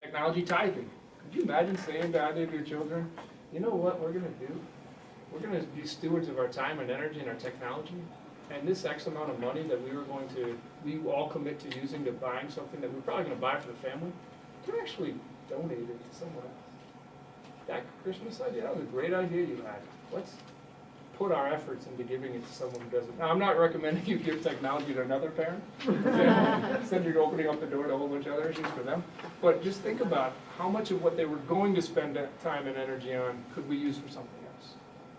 Technology tithing. Could you imagine saying to either of your children, you know what we're going to do? We're going to be stewards of our time and energy and our technology. And this X amount of money that we all commit to using to buying something that we're probably going to buy for the family, you can actually donate it to someone else. That Christmas idea, that was a great idea you had. Let's put our efforts into giving it to someone who doesn't. Now, I'm not recommending you give technology to another parent. Instead, you're opening up the door to a whole bunch of other issues for them. But just think about how much of what they were going to spend that time and energy on could we use for something else.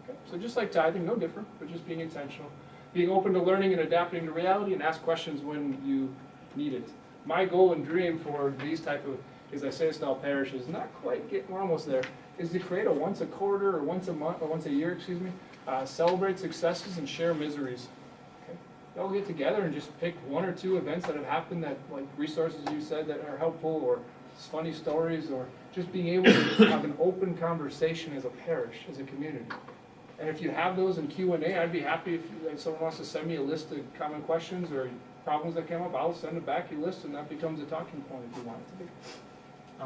Okay? So just like tithing, no different, but just being intentional. Being open to learning and adapting to reality, and ask questions when you need it. My goal and dream for these type of, as I say this to all parishes, not quite getting, we're almost there, is to create a once a quarter or once a month, or once a year, excuse me, celebrate successes and share miseries. Okay? They all get together and just pick one or two events that have happened that, like resources you said that are helpful, or funny stories, or just being able to have an open conversation as a parish, as a community. And if you have those in Q&A, I'd be happy if someone wants to send me a list of common questions or problems that came up, I'll send it back your list, and that becomes a talking point if you want it to be.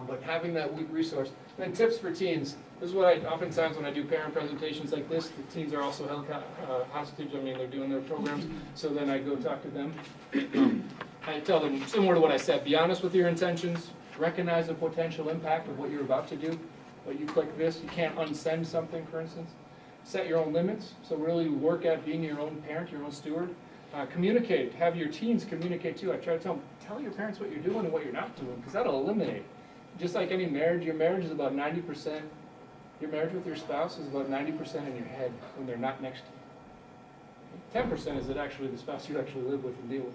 But having that resource. And then tips for teens. This is what I, oftentimes when I do parent presentations like this, the teens are also held hostage. I mean, they're doing their programs, so then I go talk to them. I tell them, similar to what I said, be honest with your intentions, recognize the potential impact of what you're about to do. But you click this, you can't unsend something, for instance. Set your own limits, so really work at being your own parent, your own steward. Communicate, have your teens communicate too. I try to tell your parents what you're doing and what you're not doing, because that'll eliminate. Just like any marriage, your marriage is about 90%, your marriage with your spouse is about 90% in your head when they're not next to you. 10% is it actually the spouse you actually live with and deal with.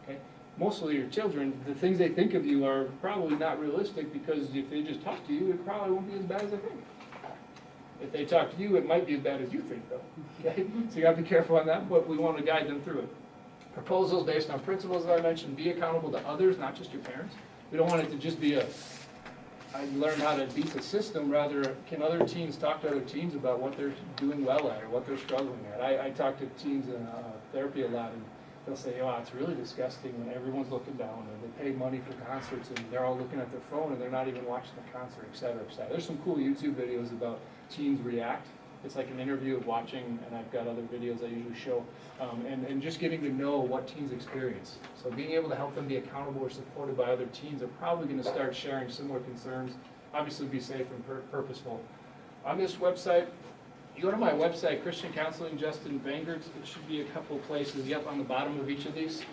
Okay? Mostly your children, the things they think of you are probably not realistic, because if they just talk to you, it probably won't be as bad as they think. If they talk to you, it might be as bad as you think, though. Okay? So you got to be careful on that, but we want to guide them through it. Proposals based on principles that I mentioned. Be accountable to others, not just your parents. We don't want it to just be I learned how to beat the system. Rather, can other teens talk to other teens about what they're doing well at or what they're struggling at? I talk to teens in therapy a lot, and they'll say, oh, it's really disgusting when everyone's looking down, or they pay money for concerts and they're all looking at their phone and they're not even watching the concert, et cetera, et cetera. There's some cool YouTube videos about teens react. It's like an interview of watching, and I've got other videos I usually show, and just getting to know what teens experience. So being able to help them be accountable or supported by other teens are probably going to start sharing similar concerns. Obviously be safe and purposeful. On this website, you go to my website, Christian Counseling Justin Bangert. It should be a couple places. Yep, on the bottom of each of these.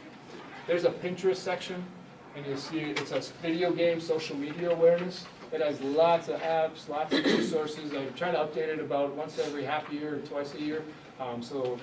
There's a Pinterest section, and you'll see it's a video game social media awareness. It has lots of apps, lots of resources. I try to update it about once every half a year or twice a year. So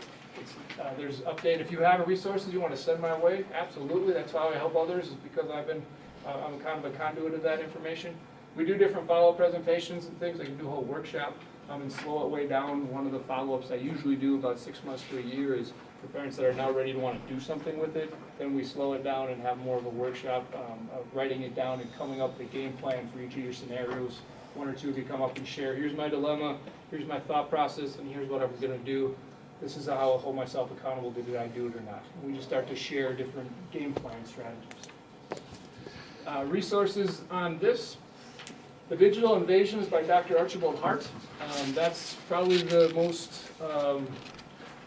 there's update. If you have resources you want to send my way, absolutely. That's how I help others, is because I'm kind of a conduit of that information. We do different follow-up presentations and things. I can do a whole workshop and slow it way down. One of the follow-ups I usually do about 6 months to a year is for parents that are now ready to want to do something with it. Then we slow it down and have more of a workshop of writing it down and coming up with a game plan for each of your scenarios. One or two of you come up and share, here's my dilemma, here's my thought process, and here's what I'm going to do. This is how I'll hold myself accountable. Did I do it or not? And we just start to share different game plan strategies. Resources on this. The Digital Invasion is by Dr. Archibald Hart. That's probably the most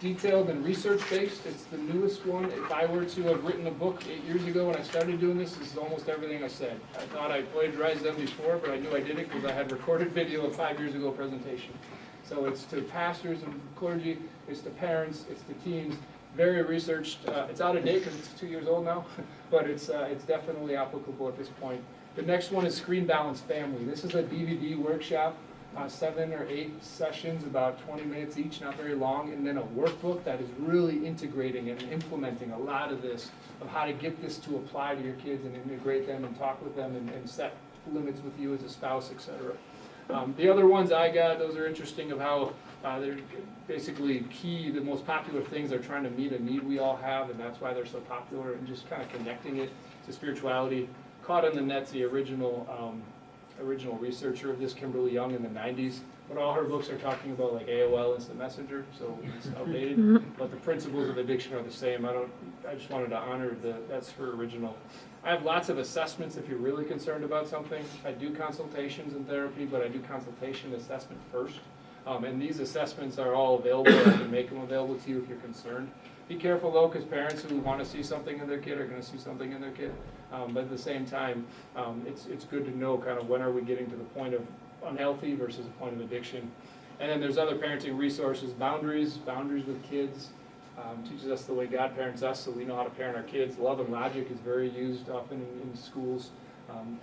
detailed and research-based. It's the newest one. If I were to have written a book 8 years ago when I started doing this is almost everything I said. I thought I plagiarized them before, but I knew I did it because I had recorded video of 5 years ago presentation. So it's to pastors and clergy, it's to parents, it's to teens. Very researched. It's out of date because it's 2 years old now, but it's definitely applicable at this point. The next one is Screen Balance Family. This is a DVD workshop, 7 or 8 sessions, about 20 minutes each, not very long, and then a workbook that is really integrating and implementing a lot of this, of how to get this to apply to your kids and integrate them and talk with them and set limits with you as a spouse, etc. The other ones I got, those are interesting, of how they're basically key, the most popular things are trying to meet a need we all have, and that's why they're so popular, and just kind of connecting it to spirituality. Caught in the Net's the original original researcher of this, Kimberly Young, in the 90s. But all her books are talking about like AOL Instant Messenger, so it's outdated. But the principles of addiction are the same. I just wanted to honor that's her original. I have lots of assessments if you're really concerned about something. I do consultations and therapy, but I do consultation assessment first. And these assessments are all available. I can make them available to you if you're concerned. Be careful though, because parents who want to see something in their kid are going to see something in their kid. But at the same time, it's good to know kind of when are we getting to the point of unhealthy versus a point of addiction. And then there's other parenting resources, boundaries with kids. Teaches us the way God parents us, so we know how to parent our kids. Love and logic is very used often in schools.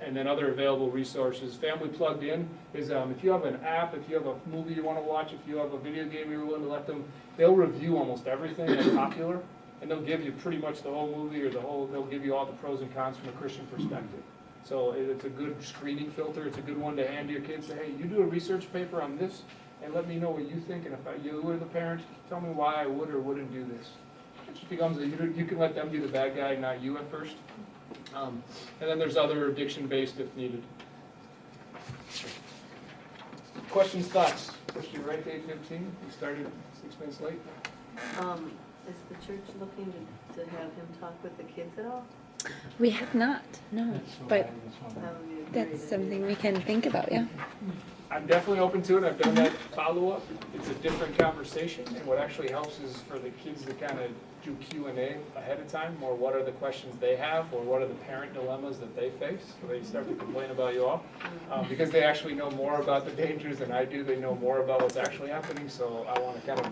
And then other available resources. Family Plugged In is if you have an app, if you have a movie you want to watch, if you have a video game you're willing to let them, they'll review almost everything that's popular, and they'll give you pretty much the whole movie or they'll give you all the pros and cons from a Christian perspective. So it's a good screening filter. It's a good one to hand to your kids. Say, hey, you do a research paper on this, and let me know what you think. And if you were the parent, tell me why I would or wouldn't do this. It just becomes you can let them be the bad guy, not you at first. And then there's other addiction-based if needed. Questions, thoughts? Pushed you right to 8:15. We started 6 minutes late. Is the church looking to have him talk with the kids at all? We have not, no, but That would be a great that's idea. something we can think about, yeah. I'm definitely open to it. I've done that follow-up. It's a different conversation, and what actually helps is for the kids to kind of do Q&A ahead of time, or what are the questions they have, or what are the parent dilemmas that they face, so they start to complain about you all. Because they actually know more about the dangers than I do, they know more about what's actually happening, so I want to kind of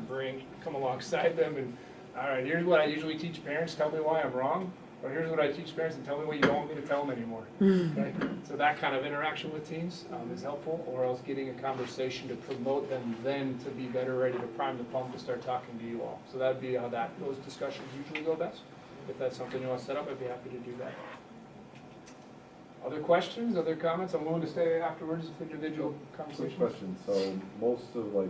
come alongside them and, all right, here's what I usually teach parents, tell me why I'm wrong, or here's what I teach parents and tell me what you don't want me to tell them anymore. Okay? So that kind of interaction with teens is helpful, or else getting a conversation to promote them then to be better ready to prime the pump to start talking to you all. So that'd be how those discussions usually go best. If that's something you want to set up, I'd be happy to do that. Other questions, other comments? I'm willing to stay afterwards if individual Quick conversations. question, so most of like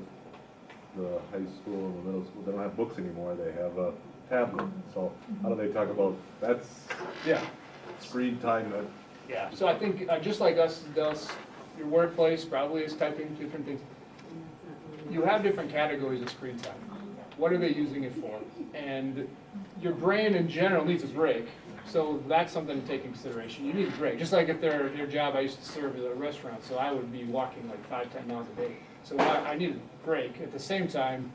the high school and the middle school, they don't have books anymore, they have a tablet. So how do they talk about, that's Yeah. screen time that, Yeah, so I think just like us does, your workplace probably is typing different things. You have different categories of screen time. What are they using it for? And your brain in general needs a break. So that's something to take in consideration. You need a break. Just like if your job, I used to serve at a restaurant, so I would be walking like 5-10 miles a day. So I needed a break. At the same time,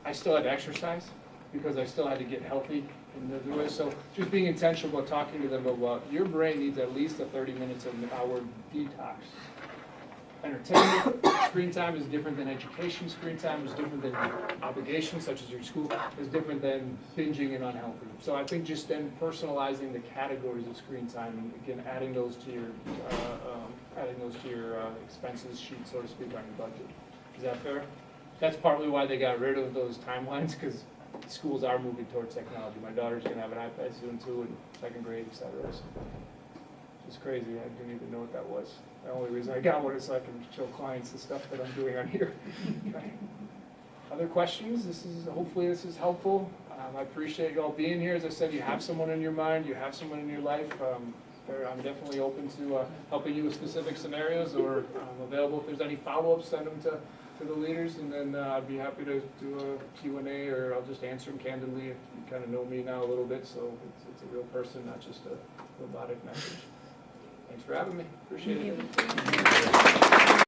I still had to exercise because I still had to get healthy in the way. So just being intentional about talking to them about your brain needs at least a 30 minutes of an hour detox. Entertainment, screen time is different than education. Screen time is different than obligations, such as your school, is different than binging and unhealthy. So I think just then personalizing the categories of screen time and again adding those to your expenses sheet, so to speak, on your budget. Is that fair? That's partly why they got rid of those timelines, because schools are moving towards technology. My daughter's gonna have an iPad soon too in second grade, et cetera. So it's crazy. I didn't even know what that was. The only reason I got one is so I can show clients the stuff that I'm doing on here. Okay. Other questions? Hopefully this is helpful. I appreciate you all being here. As I said, you have someone in your mind, you have someone in your life. I'm definitely open to helping you with specific scenarios, or available if there's any follow-ups, send them to the leaders, and then I'd be happy to do a Q&A, or I'll just answer them candidly. You kind of know me now a little bit, so it's a real person, not just a robotic message. Thanks for having me. Appreciate it.